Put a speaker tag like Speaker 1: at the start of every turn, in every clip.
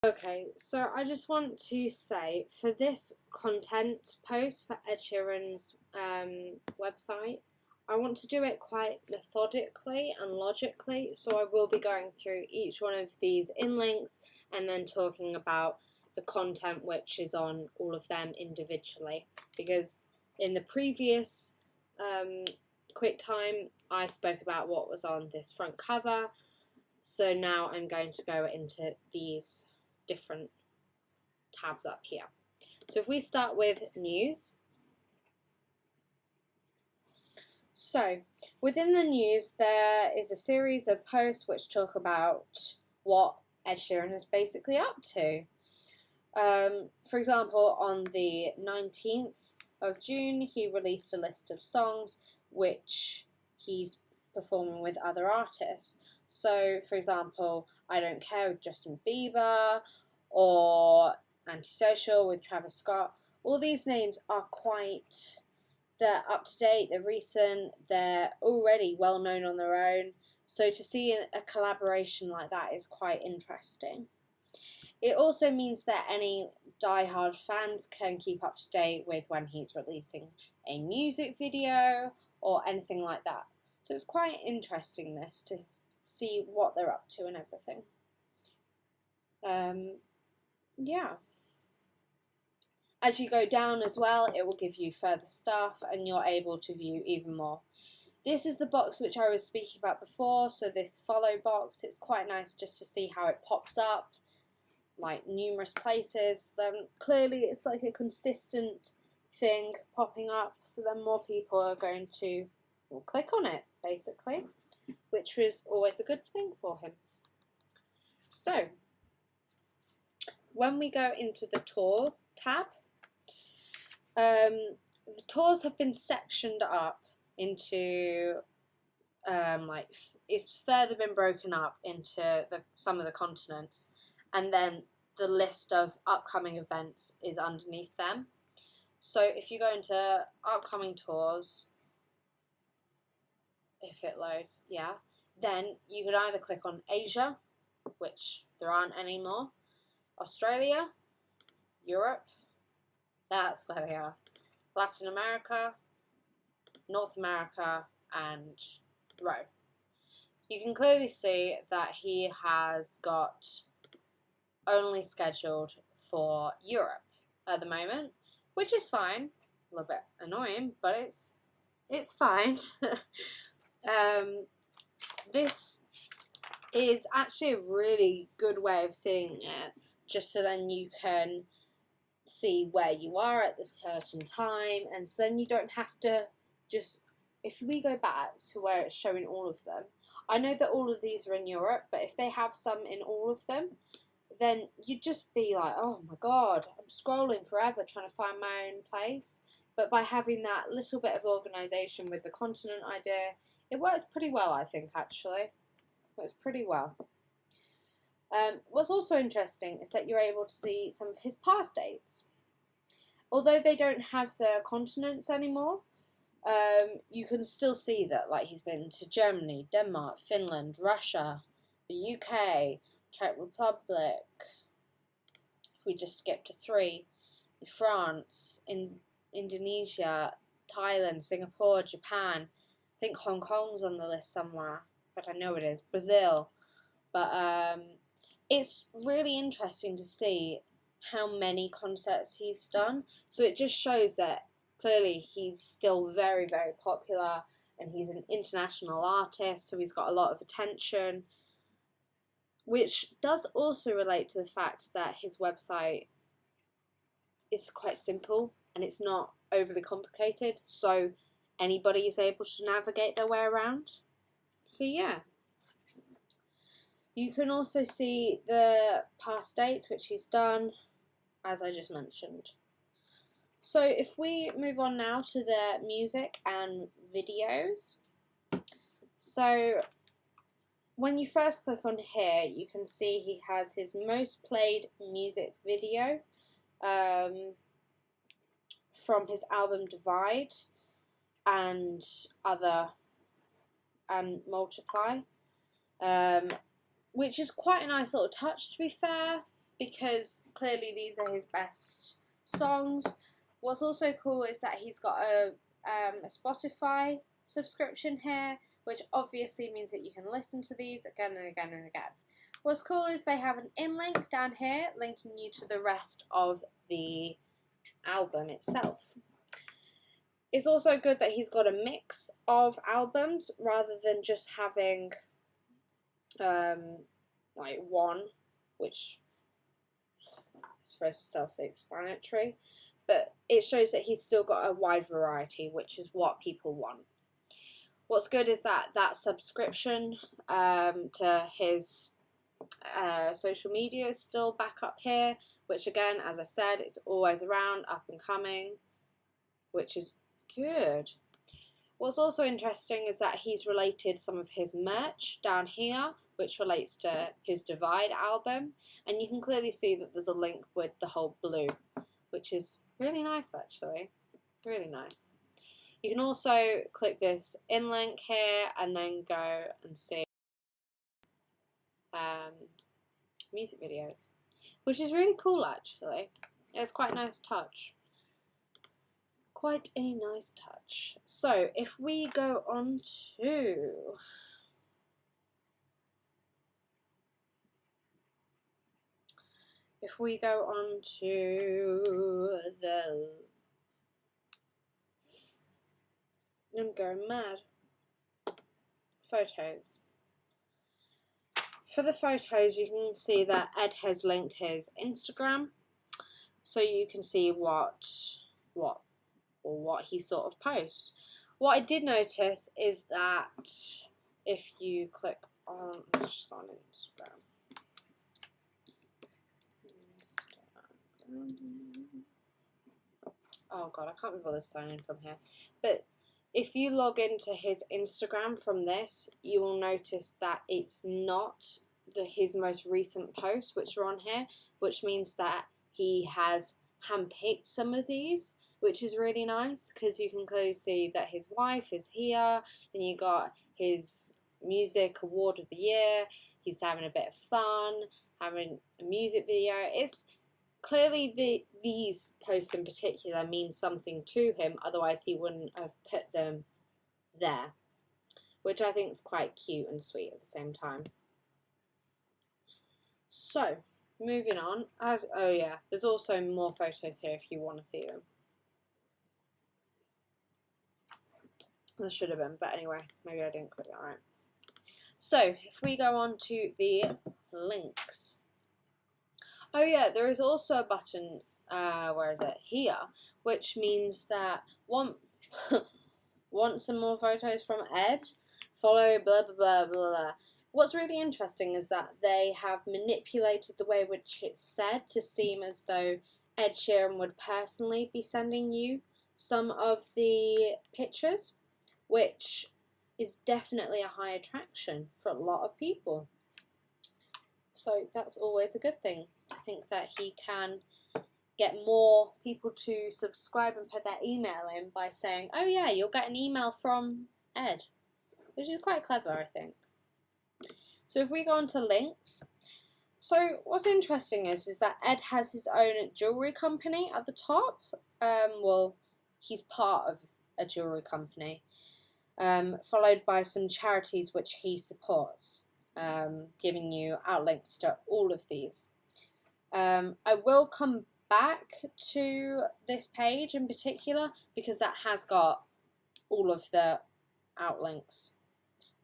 Speaker 1: Okay, so I just want to say for this content post for Ed Sheeran's website, I want to do it quite methodically and logically, so I will be going through each one of these in links and then talking about the content which is on all of them individually, because in the previous quick time I spoke about what was on this front cover, so now I'm going to go into these different tabs up here. So if we start with news. So within the news there is a series of posts which talk about what Ed Sheeran is basically up to. For example, on the 19th of June he released a list of songs which he's performing with other artists. So, for example, I Don't Care with Justin Bieber, or Antisocial with Travis Scott. All these names are they're up to date, they're recent, they're already well known on their own. So to see a collaboration like that is quite interesting. It also means that any die-hard fans can keep up to date with when he's releasing a music video or anything like that. So it's quite interesting this to see what they're up to and everything. Yeah. As you go down as well, it will give you further stuff and you're able to view even more. This is the box which I was speaking about before, so this follow box. It's quite nice just to see how it pops up, like numerous places. Then clearly it's like a consistent thing popping up, so then more people are going to click on it, basically, which was always a good thing for him. So, when we go into the tour tab, the tours have been sectioned up into, it's further been broken up into some of the continents, and then the list of upcoming events is underneath them. So if you go into upcoming tours, if it loads, yeah, then you could either click on Asia, which there aren't anymore, Australia, Europe, that's where they are, Latin America, North America, and Rome. You can clearly see that he has got only scheduled for Europe at the moment, which is fine. A little bit annoying, but it's fine. This is actually a really good way of seeing it, just so then you can see where you are at this certain time, and so then you don't have to just, if we go back to where it's showing all of them, I know that all of these are in Europe, but if they have some in all of them, then you'd just be like, oh my god, I'm scrolling forever trying to find my own place. But by having that little bit of organisation with the continent idea, it works pretty well, I think, actually. It works pretty well. What's also interesting is that you're able to see some of his past dates. Although they don't have the continents anymore, you can still see that, like, he's been to Germany, Denmark, Finland, Russia, the UK, Czech Republic. We just skipped to 3. France, Indonesia, Thailand, Singapore, Japan. I think Hong Kong's on the list somewhere, but I know it is. Brazil. But it's really interesting to see how many concerts he's done. So it just shows that clearly he's still very, very popular, and he's an international artist, so he's got a lot of attention, which does also relate to the fact that his website is quite simple and it's not overly complicated, so anybody is able to navigate their way around. So yeah. You can also see the past dates which he's done, as I just mentioned. So if we move on now to the music and videos. So when you first click on here, you can see he has his most played music video from his album Divide and Multiply, which is quite a nice little touch, to be fair. because clearly these are his best songs. What's also cool is that he's got a Spotify subscription here, which obviously means that you can listen to these again and again and again. What's cool is they have an in link down here linking you to the rest of the album itself. It's also good that he's got a mix of albums rather than just having like one, which I suppose is self-explanatory, but it shows that he's still got a wide variety, which is what people want. What's good is that subscription to his social media is still back up here, which again, as I said, it's always around, up and coming, which is good. What's also interesting is that he's related some of his merch down here, which relates to his Divide album, and you can clearly see that there's a link with the whole blue, which is really nice actually, really nice. You can also click this in link here and then go and see music videos, which is really cool actually. It's quite a nice touch. Quite a nice touch. So if we go on to the, I'm going mad, photos. For the photos, you can see that Ed has linked his Instagram, so you can see what he sort of posts. What I did notice is that if you click on, let's just go on Instagram. Oh god, I can't be bothered signing in from here. But if you log into his Instagram from this, you will notice that it's not his most recent posts which are on here, which means that he has handpicked some of these, which is really nice because you can clearly see that his wife is here. Then you got his music award of the year. He's having a bit of fun, having a music video. It's clearly these posts in particular mean something to him, otherwise he wouldn't have put them there, which I think is quite cute and sweet at the same time. So, moving on, oh yeah, there's also more photos here if you want to see them. There should have been, but anyway, maybe I didn't click that right. So, if we go on to the links. Oh yeah, there is also a button, where is it? Here, which means that want some more photos from Ed? Follow blah blah blah blah blah. What's really interesting is that they have manipulated the way which it's said to seem as though Ed Sheeran would personally be sending you some of the pictures, which is definitely a high attraction for a lot of people. So that's always a good thing, to think that he can get more people to subscribe and put their email in by saying, oh yeah, you'll get an email from Ed, which is quite clever, I think. So if we go on to links, so what's interesting is that Ed has his own jewellery company at the top. Well, he's part of a jewellery company, followed by some charities which he supports, giving you outlinks to all of these. I will come back to this page in particular because that has got all of the outlinks.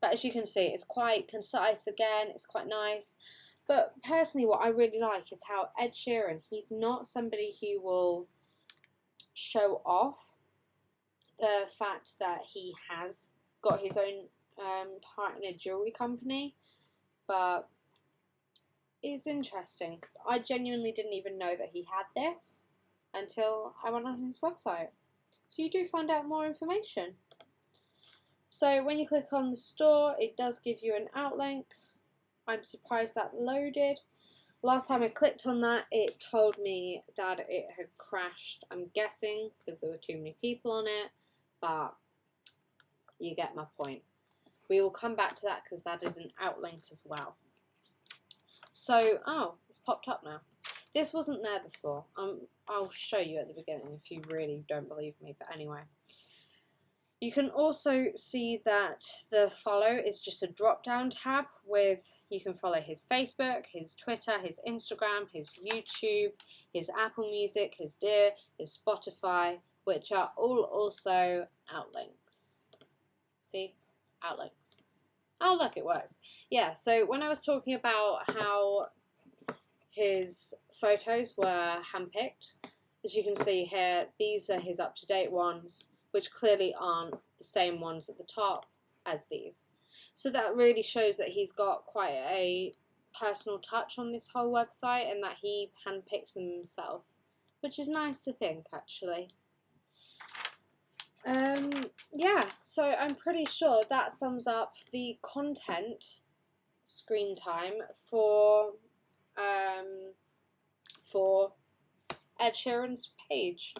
Speaker 1: But as you can see, it's quite concise again, it's quite nice. But personally, what I really like is how Ed Sheeran, he's not somebody who will show off the fact that he has got his own part in a jewellery company. But it's interesting because I genuinely didn't even know that he had this until I went on his website. So you do find out more information. So when you click on the store, it does give you an outlink. I'm surprised that loaded. Last time I clicked on that, it told me that it had crashed. I'm guessing because there were too many people on it, but you get my point. We will come back to that because that is an outlink as well. So, oh, it's popped up now. This wasn't there before. I'll show you at the beginning if you really don't believe me, but anyway. You can also see that the follow is just a drop down tab with, you can follow his Facebook, his Twitter, his Instagram, his YouTube, his Apple Music, his Dear, his Spotify, which are all also outlinks. See? Outlinks. Oh look, it works. Yeah, so when I was talking about how his photos were handpicked, as you can see here, these are his up-to-date ones, which clearly aren't the same ones at the top as these. So that really shows that he's got quite a personal touch on this whole website and that he handpicks them himself, which is nice to think, actually. Yeah, so I'm pretty sure that sums up the content screen time for Ed Sheeran's page.